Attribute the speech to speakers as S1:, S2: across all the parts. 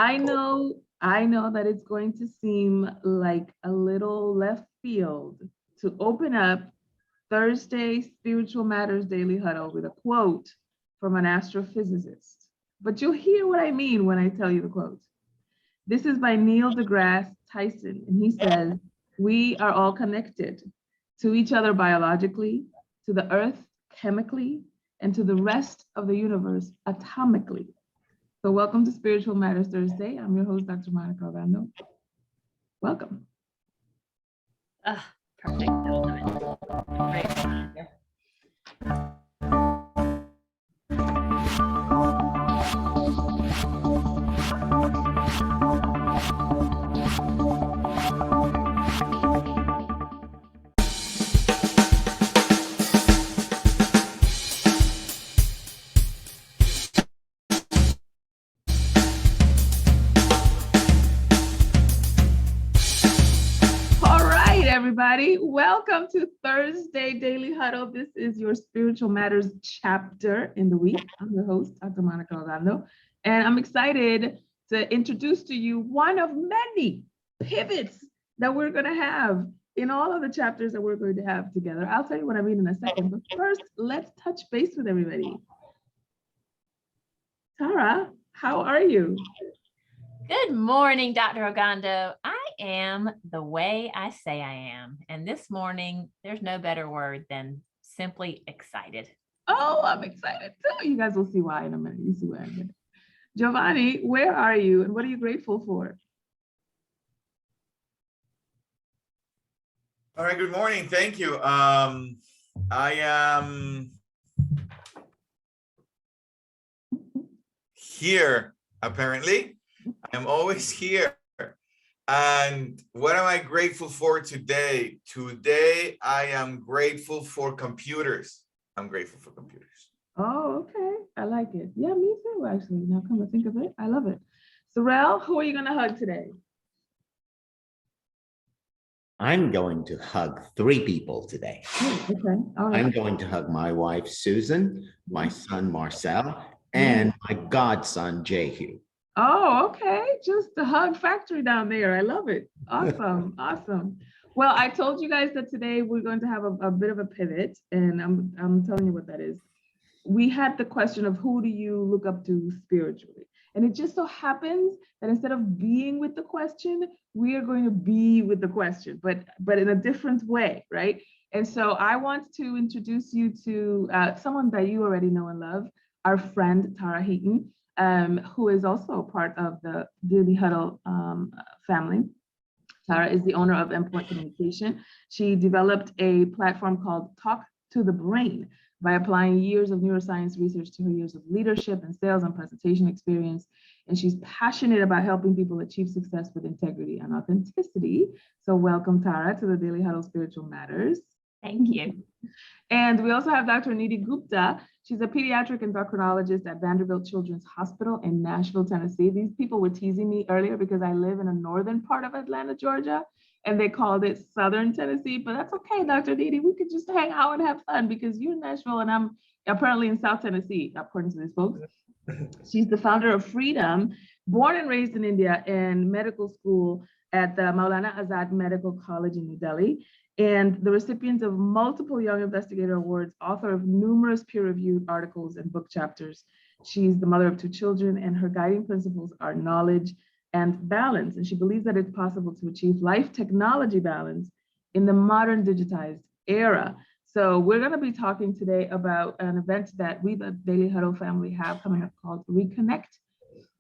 S1: I know that it's going to seem like a little left field to open up Thursday Spiritual Matters Daily Huddle with a quote from an astrophysicist. But you'll hear what I mean when I tell you the quote. This is by Neil deGrasse Tyson, and he says, "We are all connected to each other biologically, to the earth chemically, and to the rest of the universe atomically." So welcome to Spiritual Matters Thursday. I'm your host, Dr. Monica Orlando. Welcome.
S2: Perfect.
S1: Everybody, welcome to Thursday Daily Huddle. This is your Spiritual Matters chapter in the week. I'm your host, Dr. Monica Orlando, and I'm excited to introduce to you one of many pivots that we're going to have in all of the chapters that we're going to have together. I'll tell you what I mean in a second, but first, let's touch base with everybody. Tara, how are you?
S2: Good morning, Dr. Orlando. I am the way I say I am. And this morning, there's no better word than simply excited.
S1: Oh, I'm excited too. You guys will see why in a minute. You see why in a minute. Giovanni, where are you and what are you grateful for?
S3: All right, good morning. Thank you. I am here, apparently. I'm always here. And what am I grateful for today? Today, I am grateful for computers. I'm grateful for computers.
S1: Oh, okay. I like it. Yeah, me too, actually. Now come to think of it, I love it. Sorrel, who are you going to hug today?
S4: I'm going to hug 3 people today.
S1: Oh, okay. All right.
S4: I'm going to hug my wife, Susan, my son, Marcel, and my godson, Jehu.
S1: Oh, okay. Just the hug factory down there. I love it. Awesome. Awesome. Well, I told you guys that today we're going to have a bit of a pivot, and I'm telling you what that is. We had the question of who do you look up to spiritually? And it just so happens that instead of being with the question, we are going to be with the question, but in a different way, right? And so I want to introduce you to someone that you already know and love, our friend, Tara Heaton, who is also a part of the Daily Huddle family. Tara is the owner of Pointe Communication. She developed a platform called Talk to the Brain by applying years of neuroscience research to her years of leadership and sales and presentation experience. And she's passionate about helping people achieve success with integrity and authenticity. So welcome, Tara, to the Daily Huddle Spiritual Matters.
S2: Thank you.
S1: And we also have Dr. Nidhi Gupta. She's a pediatric endocrinologist at Vanderbilt Children's Hospital in Nashville, Tennessee. These people were teasing me earlier because I live in a northern part of Atlanta, Georgia, and they called it Southern Tennessee, but that's okay, Dr. Nidhi. We could just hang out and have fun because you're in Nashville and I'm apparently in South Tennessee, according to these folks. She's the founder of Phreedom, born and raised in India and medical school at the Maulana Azad Medical College in New Delhi, and the recipient of multiple Young Investigator Awards, author of numerous peer-reviewed articles and book chapters. She's the mother of 2 children, and her guiding principles are knowledge and balance. And she believes that it's possible to achieve life technology balance in the modern digitized era. So we're going to be talking today about an event that we, the Daily Huddle family, have coming up called Reconnect.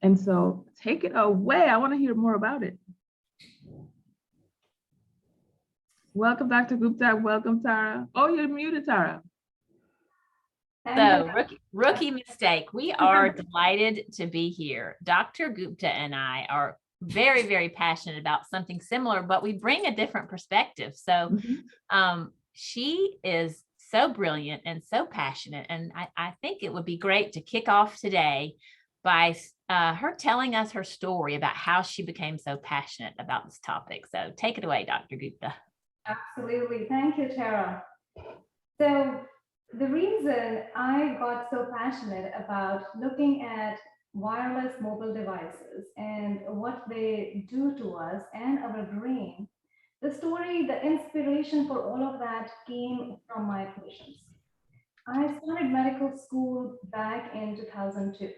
S1: And so take it away. I want to hear more about it. Welcome, Dr. Gupta. Welcome, Tara. Oh, you're muted, Tara.
S2: So rookie mistake. We are delighted to be here. Dr. Gupta and I are very, very passionate about something similar, but we bring a different perspective. So she is so brilliant and so passionate. And I think it would be great to kick off today by her telling us her story about how she became so passionate about this topic. So take it away, Dr. Gupta.
S5: Absolutely. Thank you, Tara. So the reason I got so passionate about looking at wireless mobile devices and what they do to us and our brain, the story, the inspiration for all of that came from my patients. I started medical school back in 2002.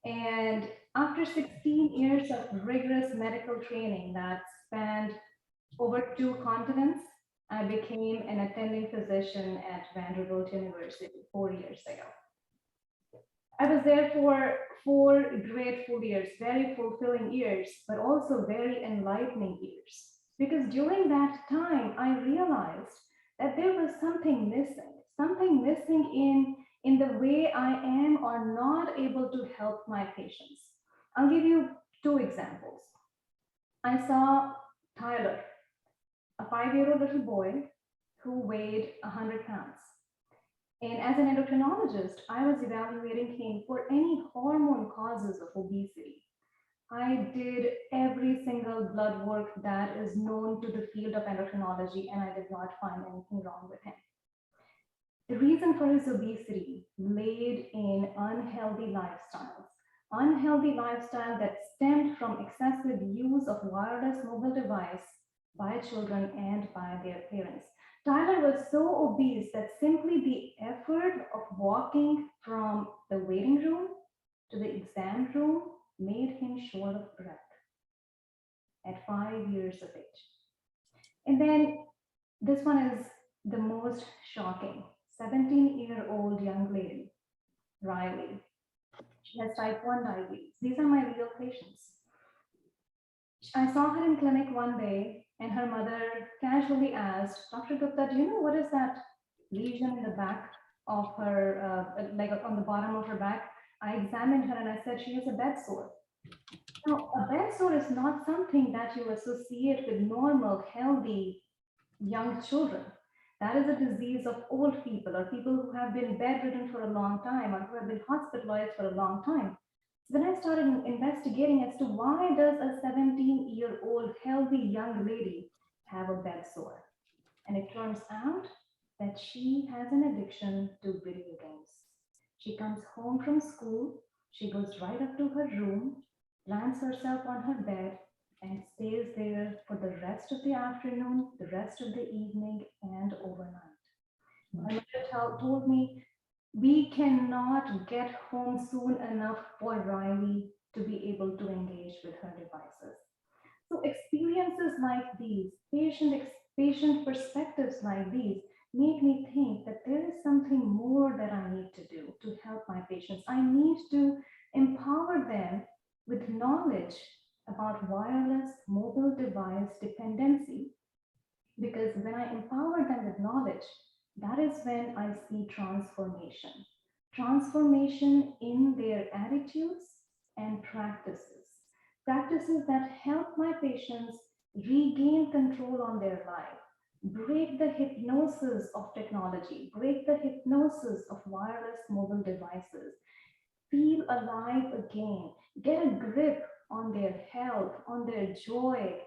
S5: And after 16 years of rigorous medical training that spanned over 2 continents, I became an attending physician at Vanderbilt University 4 years ago. I was there for 4 grateful years, very fulfilling years, but also very enlightening years. Because during that time, I realized that there was something missing in the way I am or not able to help my patients. I'll give you 2 examples. I saw Tyler, a 5-year-old little boy who weighed 100 pounds. And as an endocrinologist, I was evaluating him for any hormone causes of obesity. I did every single blood work that is known to the field of endocrinology, and I did not find anything wrong with him. The reason for his obesity laid in unhealthy lifestyle that stemmed from excessive use of wireless mobile device by children and by their parents. Tyler was so obese that simply the effort of walking from the waiting room to the exam room made him short of breath at 5 years of age. And then this one is the most shocking. 17-year-old young lady, Riley. She has type 1 diabetes. These are my real patients. I saw her in clinic one day and her mother casually asked, Dr. Gupta, do you know what is that lesion in the back of her, like on the bottom of her back? I examined her and I said, she has a bed sore. Now, a bed sore is not something that you associate with normal, healthy young children. That is a disease of old people or people who have been bedridden for a long time or who have been hospitalized for a long time. So then I started investigating as to why does a 17-year-old healthy young lady have a bed sore? And it turns out that she has an addiction to video games. She comes home from school, she goes right up to her room, plants herself on her bed, and stays there for the rest of the afternoon, the rest of the evening, and overnight. My mother told me, we cannot get home soon enough for Riley to be able to engage with her devices. So experiences like these, patient perspectives like these, make me think that there is something more that I need to do to help my patients. I need to empower them with knowledge about wireless mobile device dependency, because when I empower them with knowledge, that is when I see transformation in their attitudes and practices that help my patients regain control on their life, break the hypnosis of technology, break the hypnosis of wireless mobile devices, feel alive again, get a grip on their health, on their joy,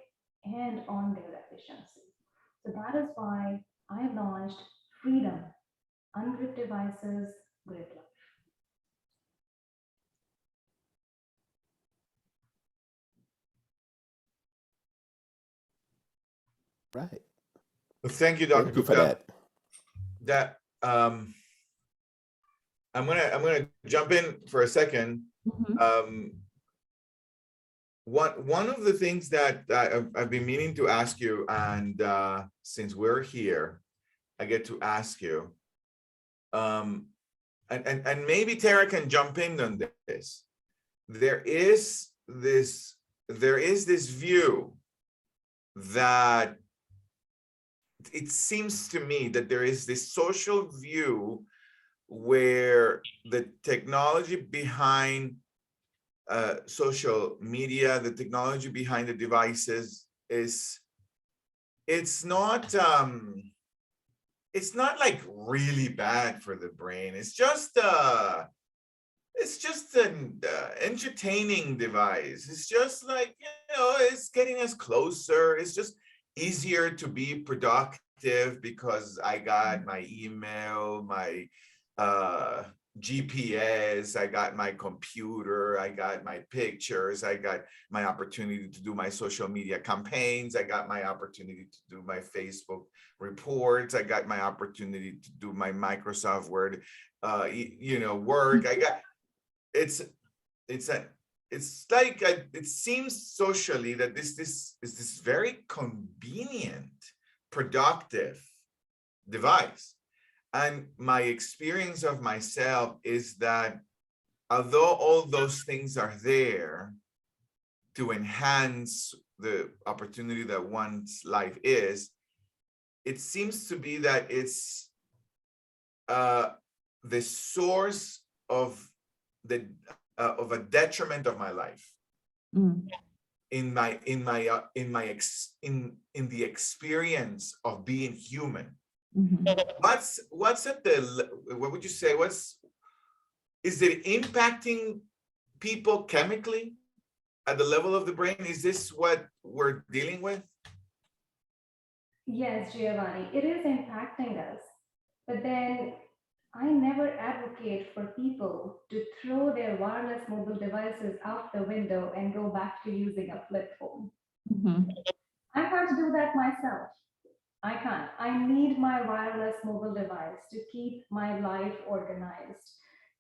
S5: and on their efficiency. So that is why I launched Phreedom, Ungrip Devices, Grip Life.
S6: Right.
S3: Well, thank you, Dr.
S6: Thank you for
S3: Gupta.
S6: that.
S3: I'm gonna jump in for a second. One of the things that I've been meaning to ask you, and since we're here, I get to ask you, and maybe Tara can jump in on this. There is this view that it seems to me that there is this social view where the technology behind social media, the technology behind the devices it's not like really bad for the brain. It's just an entertaining device. It's just like, it's getting us closer. It's just easier to be productive because I got my email, my GPS, I got my computer, I got my pictures, I got my opportunity to do my social media campaigns, I got my opportunity to do my Facebook reports, I got my opportunity to do my Microsoft Word, work. I got, it seems socially that this is this very convenient, productive device. And my experience of myself is that although all those things are there to enhance the opportunity that one's life is, it seems to be that it's the source of a detriment of my life. In the experience of being human. What would you say, is it impacting people chemically at the level of the brain? Is this what we're dealing with?
S5: Yes, Giovanni, it is impacting us. But then I never advocate for people to throw their wireless mobile devices out the window and go back to using a flip phone. I can't do that myself. I can't. I need my wireless mobile device to keep my life organized,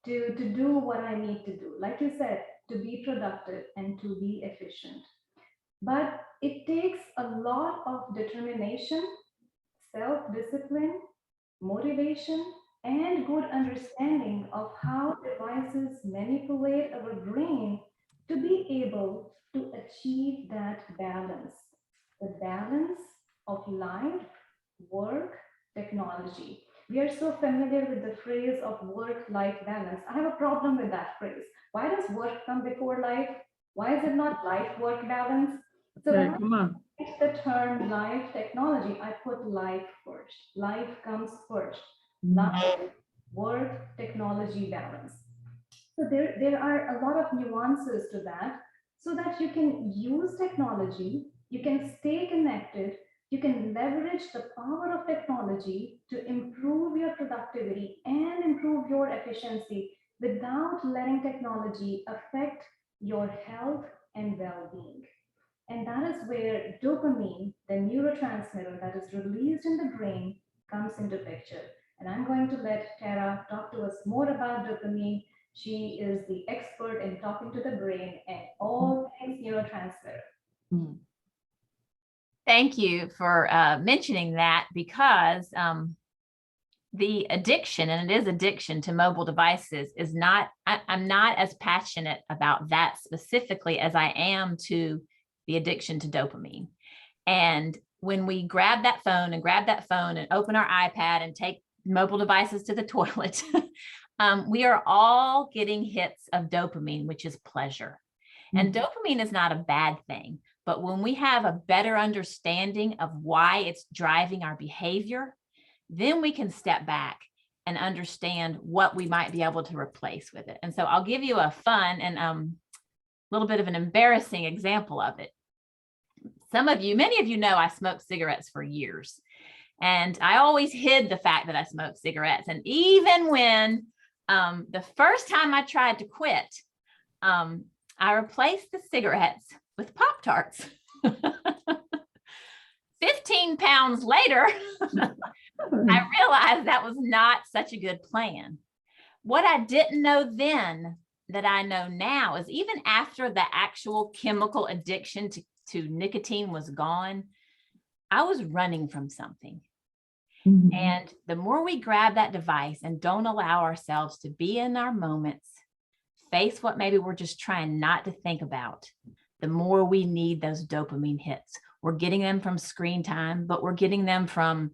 S5: to do what I need to do. Like you said, to be productive and to be efficient. But it takes a lot of determination, self-discipline, motivation, and good understanding of how devices manipulate our brain to be able to achieve that balance, the balance of life, work, technology. We are so familiar with the phrase of work-life balance. I have a problem with that phrase. Why does work come before life? Why is it not life-work balance? So
S1: Right, come on.
S5: the term life technology, I put life first. Life comes first. Life, work, technology balance. So there are a lot of nuances to that, so that you can use technology, you can stay connected, you can leverage the power of technology to improve your productivity and improve your efficiency without letting technology affect your health and well-being. And that is where dopamine, the neurotransmitter that is released in the brain, comes into picture. And I'm going to let Tara talk to us more about dopamine. She is the expert in talking to the brain and all things neurotransmitter.
S2: Thank you for mentioning that, because the addiction, and it is addiction to mobile devices, is not, I'm not as passionate about that specifically as I am to the addiction to dopamine. And when we grab that phone and open our iPad and take mobile devices to the toilet, we are all getting hits of dopamine, which is pleasure. And dopamine is not a bad thing, but when we have a better understanding of why it's driving our behavior, then we can step back and understand what we might be able to replace with it. And so I'll give you a fun and a little bit of an embarrassing example of it. Many of you know I smoked cigarettes for years, and I always hid the fact that I smoked cigarettes. And even when the first time I tried to quit, I replaced the cigarettes with Pop-Tarts. 15 pounds later, I realized that was not such a good plan. What I didn't know then that I know now is, even after the actual chemical addiction to nicotine was gone, I was running from something. And the more we grab that device and don't allow ourselves to be in our moments, face what maybe we're just trying not to think about, the more we need those dopamine hits. We're getting them from screen time, but we're getting them from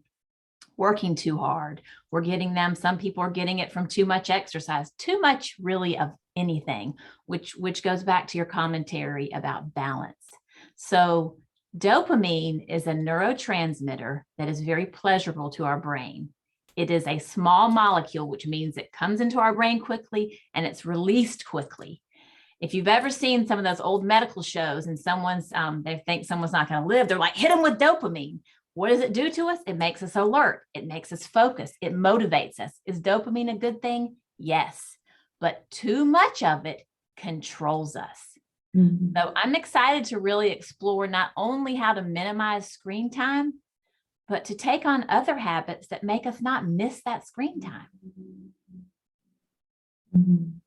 S2: working too hard. We're getting them, some people are getting it from too much exercise, too much really of anything, which goes back to your commentary about balance. So dopamine is a neurotransmitter that is very pleasurable to our brain. It is a small molecule, which means it comes into our brain quickly and it's released quickly. If you've ever seen some of those old medical shows and they think someone's not going to live, they're like, hit them with dopamine. What does it do to us? It makes us alert. It makes us focus. It motivates us. Is dopamine a good thing? Yes, but too much of it controls us.
S1: Mhm.
S2: So I'm excited to really explore not only how to minimize screen time, but to take on other habits that make us not miss that screen time.
S1: Mhm.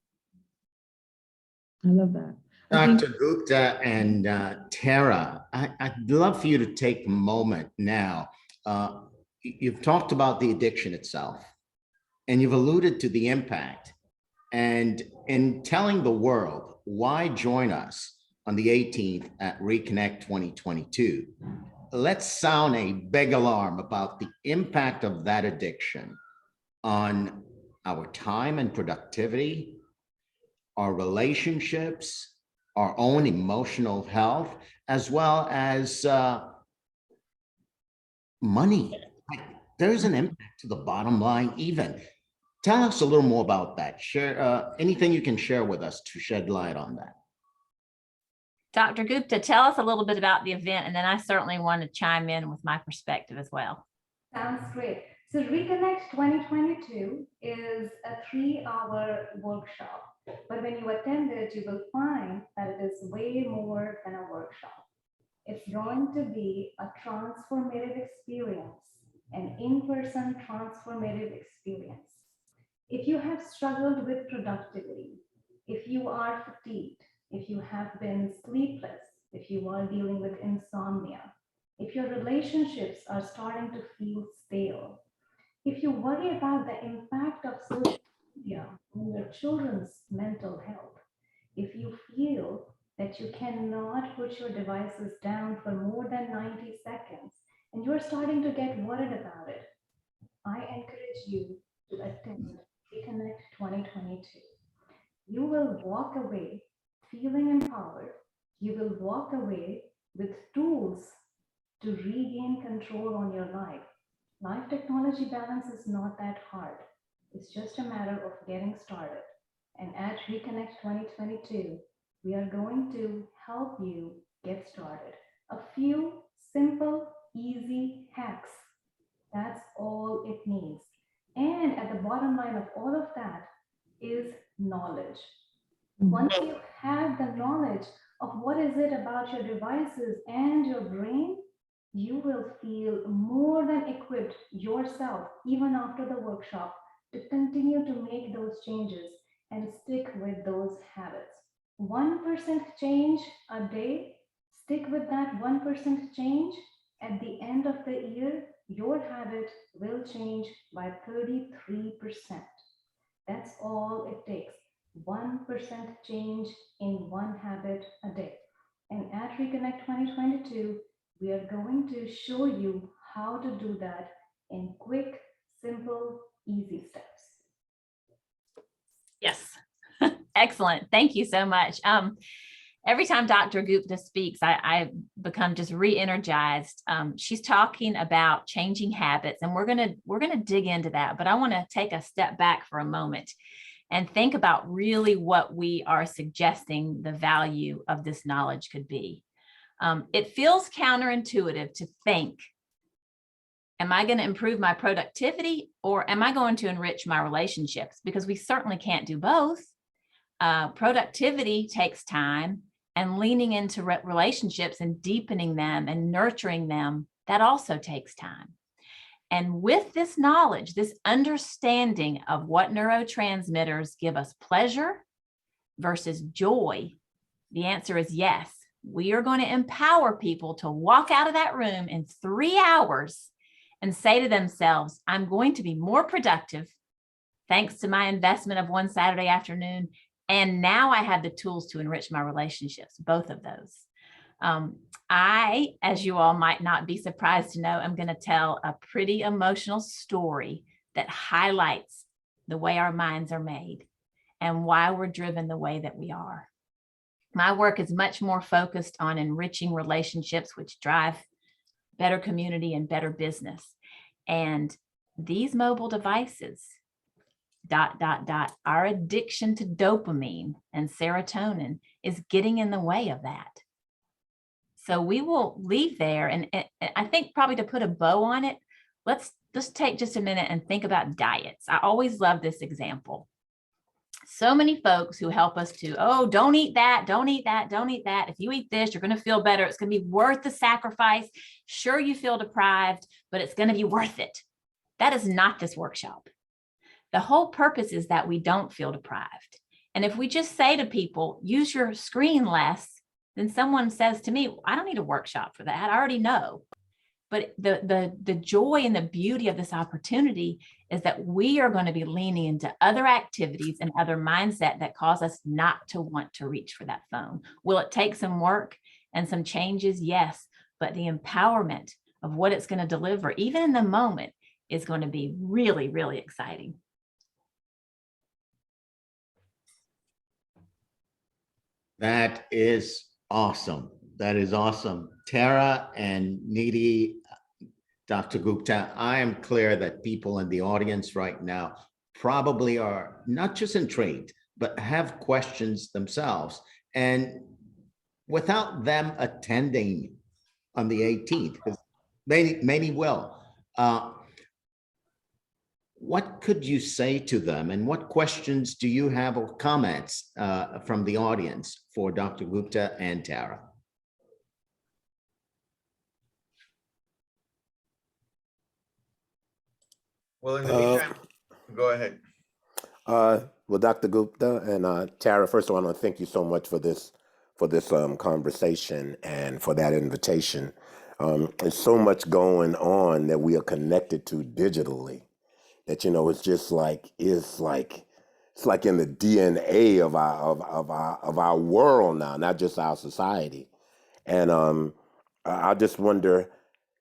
S1: I love that. I think-
S4: Dr. Gupta and Tara, I'd love for you to take a moment now. You've talked about the addiction itself, and you've alluded to the impact. And in telling the world why join us on the 18th at Reconnect 2022, let's sound a big alarm about the impact of that addiction on our time and productivity, our relationships, our own emotional health, as well as money. Like, there's an impact to the bottom line even. Tell us a little more about that. Share anything you can share with us to shed light on that.
S2: Dr. Gupta, tell us a little bit about the event, and then I certainly want to chime in with my perspective as well.
S5: Sounds great. So Reconnect 2022 is a 3-hour workshop, but when you attend it, you will find that it is way more than a workshop. It's going to be a transformative experience, an in-person transformative experience. If you have struggled with productivity, if you are fatigued, if you have been sleepless, if you are dealing with insomnia, if your relationships are starting to feel stale, if you worry about the impact of social media on your children's mental health, if you feel that you cannot put your devices down for more than 90 seconds and you're starting to get worried about it, I encourage you to attend Reconnect 2022. You will walk away feeling empowered. You will walk away with tools to regain control on your life. Life technology balance is not that hard. It's just a matter of getting started. And at Reconnect 2022, we are going to help you get started. A few simple, easy hacks. That's all it needs. And at the bottom line of all of that is knowledge. Once you have the knowledge of what is it about your devices and your brain, you will feel more than equipped yourself, even after the workshop, to continue to make those changes and stick with those habits. 1% change a day, stick with that 1% change. At the end of the year, your habit will change by 33%. That's all it takes. 1% change in one habit a day. And at Reconnect 2022, we are going to show you how to do that in quick, simple, easy steps.
S2: Yes. Excellent. Thank you so much. Every time Dr. Gupta speaks, I become just re-energized. She's talking about changing habits, and we're gonna dig into that. But I want to take a step back for a moment and think about really what we are suggesting the value of this knowledge could be. It feels counterintuitive to think, am I going to improve my productivity or am I going to enrich my relationships? Because we certainly can't do both. Productivity takes time, and leaning into relationships and deepening them and nurturing them, that also takes time. And with this knowledge, this understanding of what neurotransmitters give us pleasure versus joy, the answer is yes. We are going to empower people to walk out of that room in 3 hours and say to themselves, I'm going to be more productive thanks to my investment of one Saturday afternoon. And now I have the tools to enrich my relationships, both of those. I, as you all might not be surprised to know, I'm going to tell a pretty emotional story that highlights the way our minds are made and why we're driven the way that we are. My work is much more focused on enriching relationships, which drive better community and better business. And these mobile devices, our addiction to dopamine and serotonin is getting in the way of that. So we will leave there. And I think probably to put a bow on it, let's just take just a minute and think about diets. I always love this example. so many folks who help us to, oh, don't eat that, don't eat that, don't eat that. If you eat this, you're going to feel better. It's going to be worth the sacrifice. Sure, you feel deprived, but it's going to be worth it. That is not this workshop. The whole purpose is that we don't feel deprived. And if we just say to people, use your screen less, then someone says to me, I don't need a workshop for that. I already know. But the joy and the beauty of this opportunity is that we are going to be leaning into other activities and other mindset that cause us not to want to reach for that phone. Will it take some work and some changes? Yes, but the empowerment of what it's going to deliver, even in the moment, is going to be really, really exciting.
S4: That is awesome. That is awesome. Tara and Nidhi, Dr. Gupta, I am clear that people in the audience right now probably are not just intrigued, but have questions themselves. And without them attending on the 18th, because many will, what could you say to them, and what questions do you have or comments from the audience for Dr. Gupta and Tara?
S3: Well, in the meantime, go ahead.
S6: Well, Dr. Gupta and Tara, first of all, I want to thank you so much for this conversation and for that invitation. There's so much going on that we are connected to digitally that, you know, it's just like it's like in the DNA of our world now, not just our society. And I just wonder,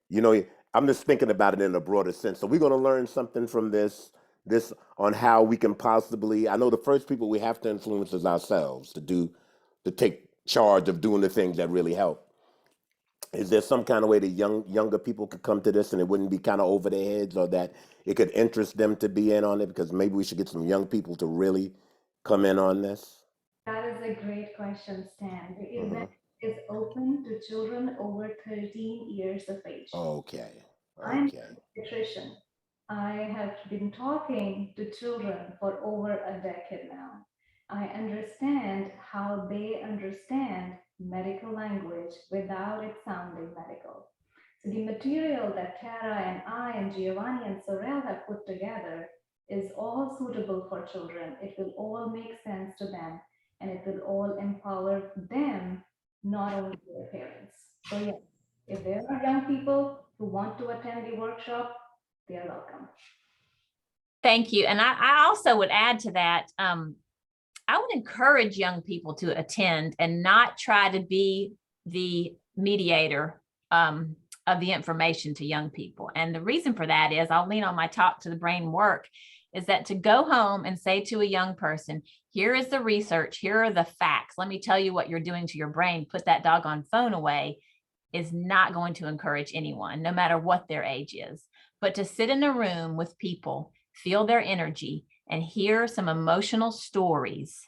S6: you know, I'm just thinking about it in a broader sense. So we're going to learn something from this on how we can possibly, I know the first people we have to influence is ourselves to take charge of doing the things that really help. Is there some kind of way that younger people could come to this and it wouldn't be kind of over their heads, or that it could interest them to be in on it? Because maybe we should get some young people to really come in on this.
S5: That is a great question, Stan. The event is open to children over 13 years of age.
S6: Okay.
S5: I'm a pediatrician. I have been talking to children for over a decade now. I understand how they understand medical language without it sounding medical. So the material that Tara and I and Giovanni and Sorel have put together is all suitable for children. It will all make sense to them, and it will all empower them, not only their parents. So yes, if there are young people who want to attend the workshop, they are welcome.
S2: Thank you. And I also would add to that, I would encourage young people to attend and not try to be the mediator of the information to young people. And the reason for that is, I'll lean on my talk to the brain work, is that to go home and say to a young person, here is the research, here are the facts, let me tell you what you're doing to your brain, put that doggone phone away, is not going to encourage anyone, no matter what their age is. But to sit in a room with people, feel their energy, and hear some emotional stories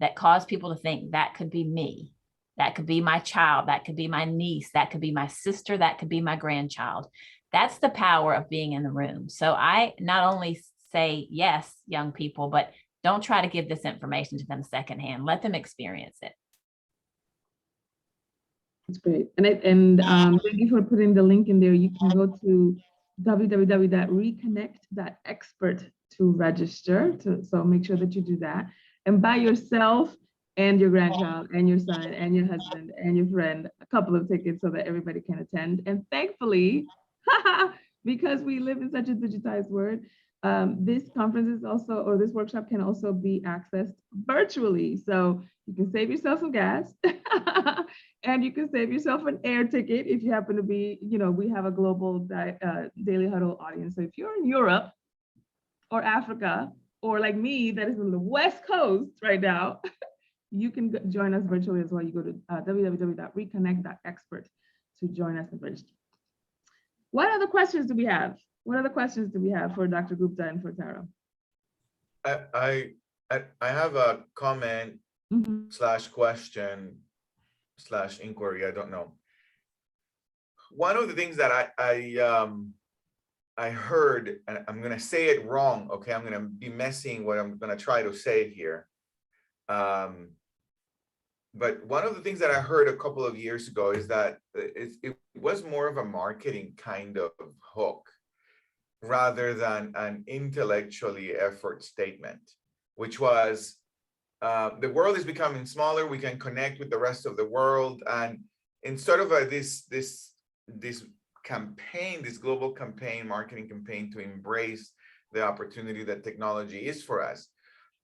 S2: that cause people to think that could be me, that could be my child, that could be my niece, that could be my sister, that could be my grandchild. That's the power of being in the room. So I not only say, yes, young people, but don't try to give this information to them secondhand. Let them experience it.
S1: That's great. And thank you for putting the link in there. You can go to www.reconnect.expert to register. So make sure that you do that. And buy yourself and your grandchild and your son and your husband and your friend a couple of tickets so that everybody can attend. And thankfully, because we live in such a digitized world, this conference is also, or this workshop can also be accessed virtually. So you can save yourself some gas and you can save yourself an air ticket if you happen to be, you know, we have a global Daily Huddle audience. So if you're in Europe or Africa, or like me, that is on the West Coast right now, you can join us virtually as well. You go to www.reconnect.expert to join us and register. What other questions do we have? What other questions do we have for Dr. Gupta and for Tara?
S3: I have a comment slash question slash inquiry. I don't know. One of the things that I heard, and I'm going to say it wrong, okay? I'm going to be messing what I'm going to try to say here. But one of the things that I heard a couple of years ago is that it was more of a marketing kind of hook rather than an intellectually effort statement, which was the world is becoming smaller. We can connect with the rest of the world, and instead of this campaign, this global campaign, marketing campaign to embrace the opportunity that technology is for us.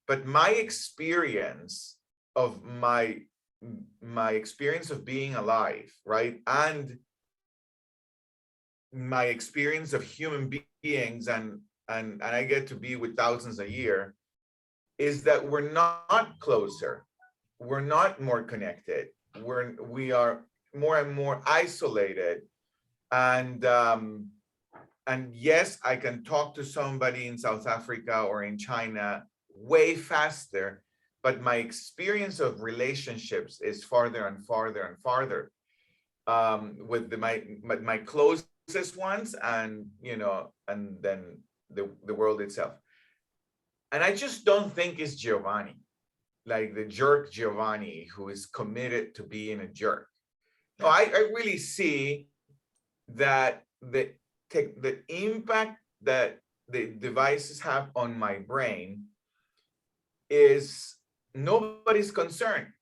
S3: But my experience of my experience of being alive, right? And my experience of human beings, and I get to be with thousands a year, is that we're not closer. We're not more connected. We are more and more isolated. And yes, I can talk to somebody in South Africa or in China way faster, but my experience of relationships is farther and farther and farther with my closest ones, and and then the world itself. And I just don't think it's Giovanni, like the jerk Giovanni, who is committed to being a jerk. No, I really see that the impact that the devices have on my brain is nobody's concern.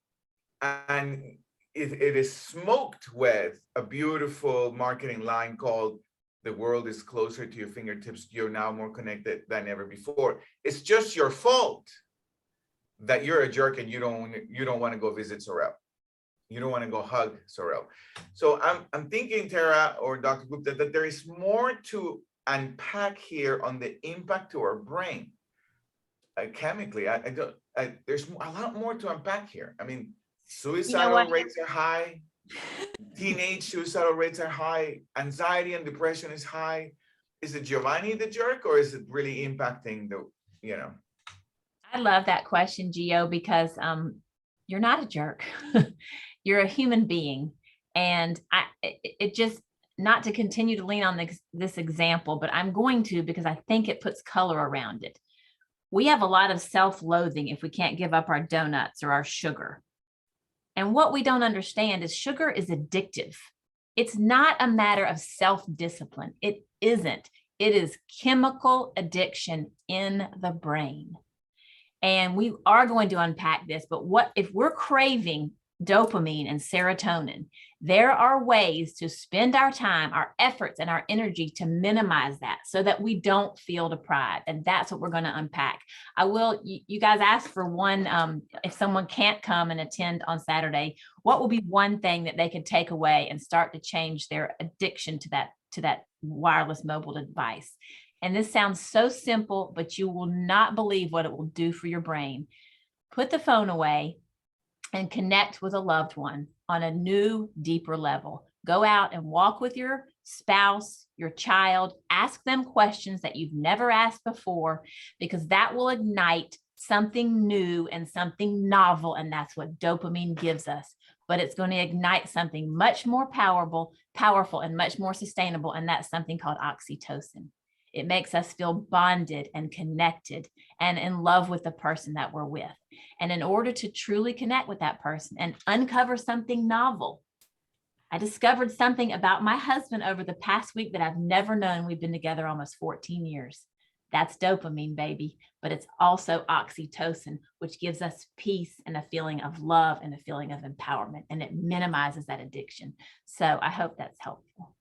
S3: And it is smoked with a beautiful marketing line called "The world is closer to your fingertips. You're now more connected than ever before." It's just your fault that you're a jerk and you don't want to go visit Sorrel. You don't want to go hug Sorrel. So I'm thinking, Tara or Dr. Gupta, that there is more to unpack here on the impact to our brain chemically. There's a lot more to unpack here. I mean, suicidal rates are high. Teenage suicidal rates are high. Anxiety and depression is high. Is it Giovanni the jerk, or is it really impacting
S2: I love that question, Gio, because you're not a jerk. You're a human being. And it just, not to continue to lean on this example, but I'm going to, because I think it puts color around it. We have a lot of self-loathing if we can't give up our donuts or our sugar. And what we don't understand is sugar is addictive. It's not a matter of self-discipline. It isn't. It is chemical addiction in the brain. And we are going to unpack this, but what if we're craving dopamine and serotonin? There are ways to spend our time, our efforts, and our energy to minimize that so that we don't feel deprived. And that's what we're going to unpack. You guys asked for one, if someone can't come and attend on Saturday, what will be one thing that they could take away and start to change their addiction to that wireless mobile device? And this sounds so simple, but you will not believe what it will do for your brain. Put the phone away and connect with a loved one on a new, deeper level. Go out and walk with your spouse, your child, ask them questions that you've never asked before, because that will ignite something new and something novel. And that's what dopamine gives us. But it's going to ignite something much more powerful and much more sustainable. And that's something called oxytocin. It makes us feel bonded and connected and in love with the person that we're with. And in order to truly connect with that person and uncover something novel, I discovered something about my husband over the past week that I've never known. We've been together almost 14 years. That's dopamine, baby, but it's also oxytocin, which gives us peace and a feeling of love and a feeling of empowerment, and it minimizes that addiction. So I hope that's helpful.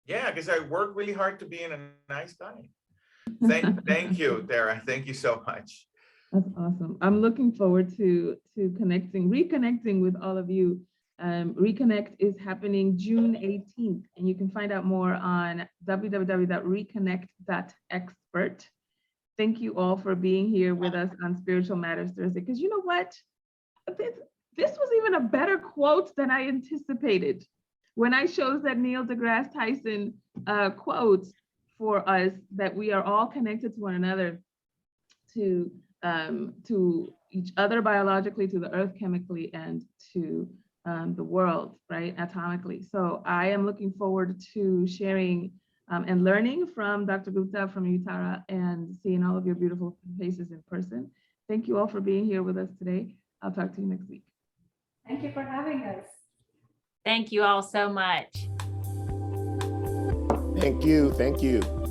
S3: Yeah, because I work really hard to be in a nice guy. Thank you, Tara. Thank you so much.
S1: That's awesome. I'm looking forward to reconnecting with all of you. Reconnect is happening June 18th, and you can find out more on www.reconnect.expert. Thank you all for being here with us on Spiritual Matters Thursday, because you know what? This was even a better quote than I anticipated. When I chose that Neil deGrasse Tyson quote for us, that we are all connected to one another, to each other biologically, to the earth chemically, and to the world, right, atomically. So I am looking forward to sharing and learning from Dr. Gupta, from you, Tara, and seeing all of your beautiful faces in person. Thank you all for being here with us today. I'll talk to you next week.
S5: Thank you for having us.
S2: Thank you all so much.
S6: Thank you. Thank you.